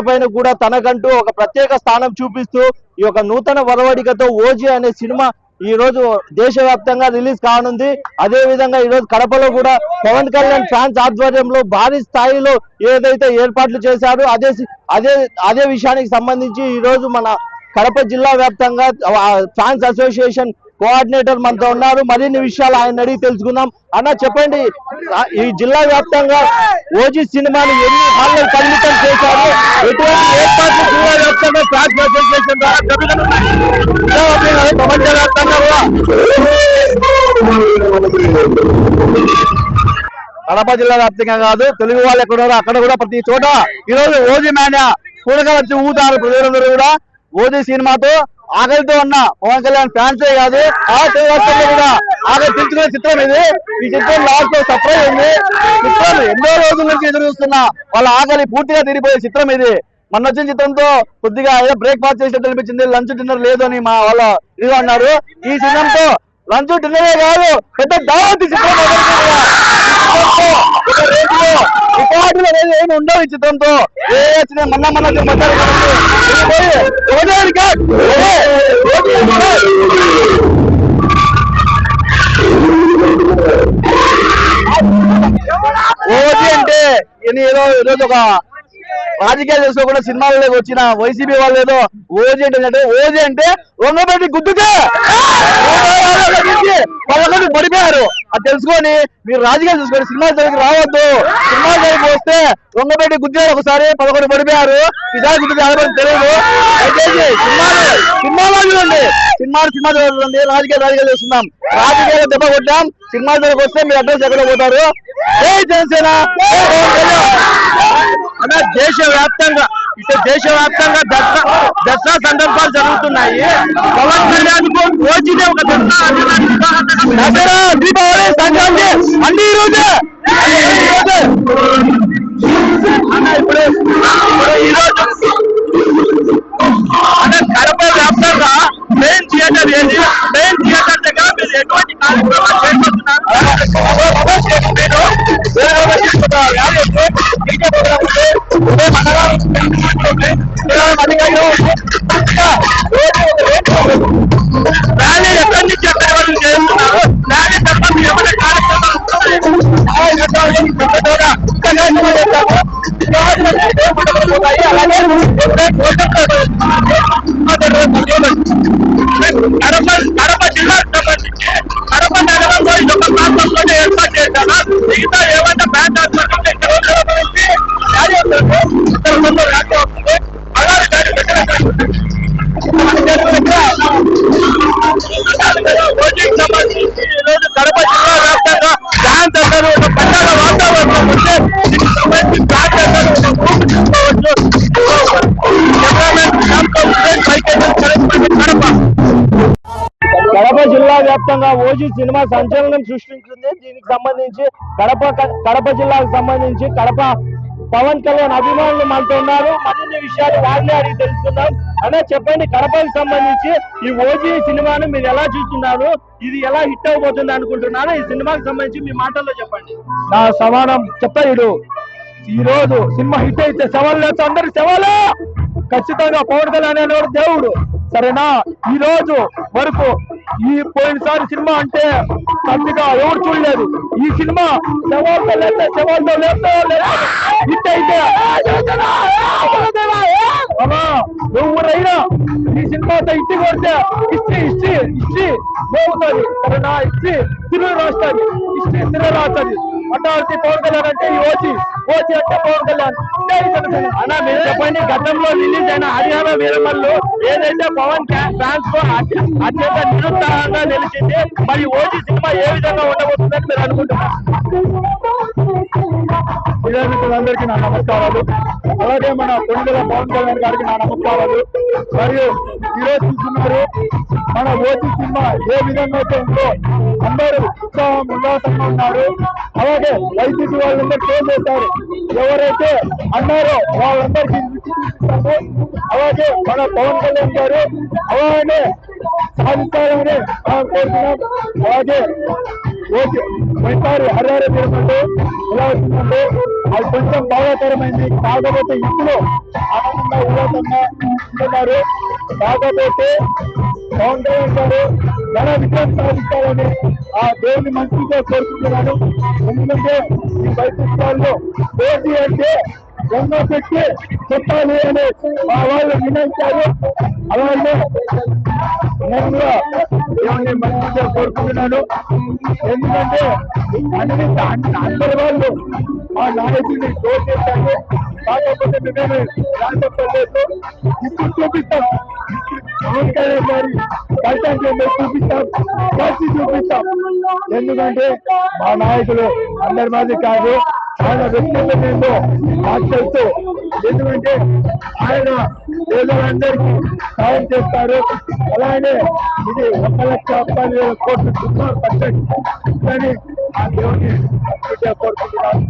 పైన కూడా తనకంటూ ఒక ప్రత్యేక స్థానం చూపిస్తూ ఈ యొక్క నూతన వరవడికతో ఓజీ అనే సినిమా ఈ రోజు దేశవ్యాప్తంగా రిలీజ్ కానుంది. అదే విధంగా ఈ రోజు కడపలో కూడా పవన్ కళ్యాణ్ ఫ్యాన్స్ ఆధ్వర్యంలో భారీ స్థాయిలో ఏదైతే ఏర్పాట్లు చేశారో అదే విషయానికి సంబంధించి ఈ రోజు మన కడప జిల్లా వ్యాప్తంగా ఫ్యాన్స్ అసోసియేషన్ కోఆర్డినేటర్ మనతో ఉన్నారు. మరిన్ని విషయాలు ఆయన అడిగి తెలుసుకుందాం. అన్న చెప్పండి, ఈ జిల్లా వ్యాప్తంగా ఓజీ సినిమాని ఎన్ని హాల్లో పరిమితం చేశారు, ఎటువంటి ఏర్పాట్లు జిల్లా వ్యాప్తంగా ఫ్యాన్స్ అసోసియేషన్ ద్వారా ప్రపంచవ్యాప్తంగా కూడా కడప జిల్లా వ్యాప్తంగా కాదు, తెలుగు వాళ్ళు ఎక్కడున్నారో అక్కడ కూడా ప్రతి చోట ఈ రోజు ఓజీ మేనా కూడగా వచ్చి ఊతారు ప్రజలందరూ కూడా. ఓజీ సినిమాతో ఆకలితో ఉన్న పవన్ కళ్యాణ్ ఫ్యాన్సే కాదు ఆ రాష్ట్రంలో కూడా ఆకలి తెలుసుకునే చిత్రం ఇది. ఈ చిత్రం లాస్ట్ లో సర్ప్రైజ్ ఉంది. చిత్రం ఎన్నో రోజుల నుంచి ఎదురు చూస్తున్న వాళ్ళ ఆకలి పూర్తిగా తీరిపోయే చిత్రం ఇది. మొన్న వచ్చిన చిత్రంతో కొద్దిగా ఏదో బ్రేక్ఫాస్ట్ చేసినట్టు అనిపించింది, లంచ్ డిన్నర్ లేదు అని మా వాళ్ళ ఇది అన్నారు. ఈ చిత్రంతో లంచ్ డిన్నరే కాదు పెద్ద దావతి చిత్రం రికార్డులు అనేది ఏమి ఉండవు ఈ చిత్రంతో. మొన్న ఓజీ అంటే ఈరోజు ఒక రాజకీయాలు చేసుకోకుండా సినిమాలకు వచ్చిన వైసీపీ వాళ్ళు ఏదో ఓజీ అంటే ఓజీ అంటే వంగబెట్టి గుద్దుకే వాళ్ళకి పడిపోయారు. అది తెలుసుకొని మీరు రాజకీయాలు చూసుకొని సినిమా దగ్గరికి రావద్దు. సినిమా దగ్గరికి వస్తే వంగబెట్టి గుద్దారు ఒకసారి 11 పడిపోయారు. ఈసారి గుద్దుకు ఎవరైనా తెలియదు. దయచేసి సినిమాలో చూడండి, సినిమా చూడండి. రాజకీయాలు చేస్తున్నాం, రాజకీయాలు దెబ్బ కొట్టాం. సినిమా దగ్గరకు వస్తే మీరు అడ్రస్ ఎక్కడ పోతారు? ఏ జనసేన అన్న దేశవ్యాప్తంగా దసరా సందర్భాలు జరుగుతున్నాయి. పవన్ కళ్యాణ్ ఓజీనే ఒక దసరా, దీపావళి, సంక్రాంతి అన్ని రోజే ఇప్పుడు ఈరోజు అంటే కడప వ్యాప్తంగా మెయిన్ థియేటర్ ఏది, మెయిన్ థియేటర్ దగ్గర మీరు ఎటువంటి కార్యక్రమాలు ర్యాలీ ఎక్కడి నుంచి ఎక్కడి వరకు చేస్తున్నారు? ర్యాలీ తప్ప మీరు ఏమైనా కార్యక్రమాలు కడప జిల్లాకు సంబంధించి కడప నగరంలో ఇదొక ప్రాంతంలోనే ఏర్పాటు చేశారు. మిగతా ఏమైనా బ్యాంక్ ఈరోజు కడప జిల్లా వ్యాప్తంగా డాన్స్ అంటారు, ఒక పండుగ వాతావరణం ఉంటే దీనికి సంబంధించి డాన్స్ అంటారు కడప జిల్లా వ్యాప్తంగా ఓజీ సినిమా సంచలనం సృష్టించింది. దీనికి సంబంధించి కడప జిల్లాకు సంబంధించి కడప పవన్ కళ్యాణ్ అభిమానులు మనతో ఉన్నారు. మరిన్ని విషయాలు వాళ్ళే అడిగి తెలుసుకుందాం. అనే చెప్పండి, కడపకు సంబంధించి ఈ ఓజీ సినిమాను మీరు ఎలా చూస్తున్నారు? ఇది ఎలా హిట్ అవబోతుంది అనుకుంటున్నారు? ఈ సినిమాకి సంబంధించి మీ మాటల్లో చెప్పండి. నా సమానం చెప్తాడు. ఈ రోజు సినిమా హిట్ అయితే సవాల్ లేదు, అందరి సవాలే. ఖచ్చితంగా పవన్ కళ్యాణ్ అనేవాడు దేవుడు, సరేనా? ఈ రోజు వరకు ఈ పోయినసారి సినిమా అంటే పెద్దగా ఎవరు చూడలేదు. ఈ సినిమా సవాల్తో లేస్తే సవాల్తో లేస్తే హిట్ అయితే ఎవరైనా ఈ సినిమాతో ఇంటి కొడితే ఇచ్చి పోతుంది, సరేనా? ఇచ్చి తిరుగు రాస్తుంది, తిరుగు రాస్తుంది. అట్లాంటి పవన్ కళ్యాణ్ అంటే ఈ ఓజీ అంటే పవన్ కళ్యాణ్. అన్న మీరు చెప్పండి, గతంలో రిలీజ్ అయిన హరియాణ వీరమల్లు ఏదైతే పవన్ ఫ్యాన్స్ కు అత్యంత నిరుత్సాహంగా నిలిచింది, మరి ఓజీ సినిమా ఏ విధంగా ఉండబోతుందని మీరు అనుకుంటున్నారు? అందరికీ నా నమస్కారాలు. అలాగే మన కొనుగోల పవన్ కళ్యాణ్ గారికి నా నమస్కారాలు. మరియు ఈరోజు చూస్తున్నారు మన ఓజీ సినిమా ఏ విధంగా అయితే ఉందో అందరూ ఉల్లాసంగా ఉన్నారు. అలాగే వైసీపీ వాళ్ళందరూ ఫోన్ చేశారు, ఎవరైతే అన్నారో వాళ్ళందరికీ ఇస్తాము. అలాగే మన పవన్ కళ్యాణ్ గారు అలాగే సాధిస్తారని కోరుతున్నాం. అలాగే ఓకే పోయినసారి హరిహర తిరుమలలో ఎలా వచ్చిందంటే అది కొంచెం బాధాకరమైంది. కాకపోతే ఇంట్లో ఆనందంగా ఉల్లాసంగా ఉంటున్నారు. కాకపోతే పవన్ కళ్యాణ్ గారు ఘన విజయం సాధిస్తారని ఆ దేవుని మంచిగా కోరుకుంటున్నాను. ఎందుకంటే ఈ వైపుల్లో ఓటీ అంటే గంగ పెట్టి చెప్పాలి అని మా వాళ్ళు నిర్ణయించారు. అలాగే నేను కూడా దేవుని మంచిగా కోరుకుంటున్నాను. ఎందుకంటే అందరి వాళ్ళు మా నాయకుడిని షోర్ చేశారు. కాకపోతే మేమే రాకపోలేదు. ఇప్పుడు చూపిస్తాం పవన్ కళ్యాణ్ గారి కల్చర్ చూపిస్తాం, కలిసి చూపిస్తాం. ఎందుకంటే మా నాయకులు అందరి మంది కాదు, ఆయన వ్యక్తిగతంలో నాకు తెలుసు. ఎందుకంటే ఆయన పేదలందరికీ సాయం చేస్తారు. అలాగే ఇది 1,50,000 కోట్ల సుమారు బడ్జెట్ అని ఆ దేవుని కోరుకుంటున్నాను.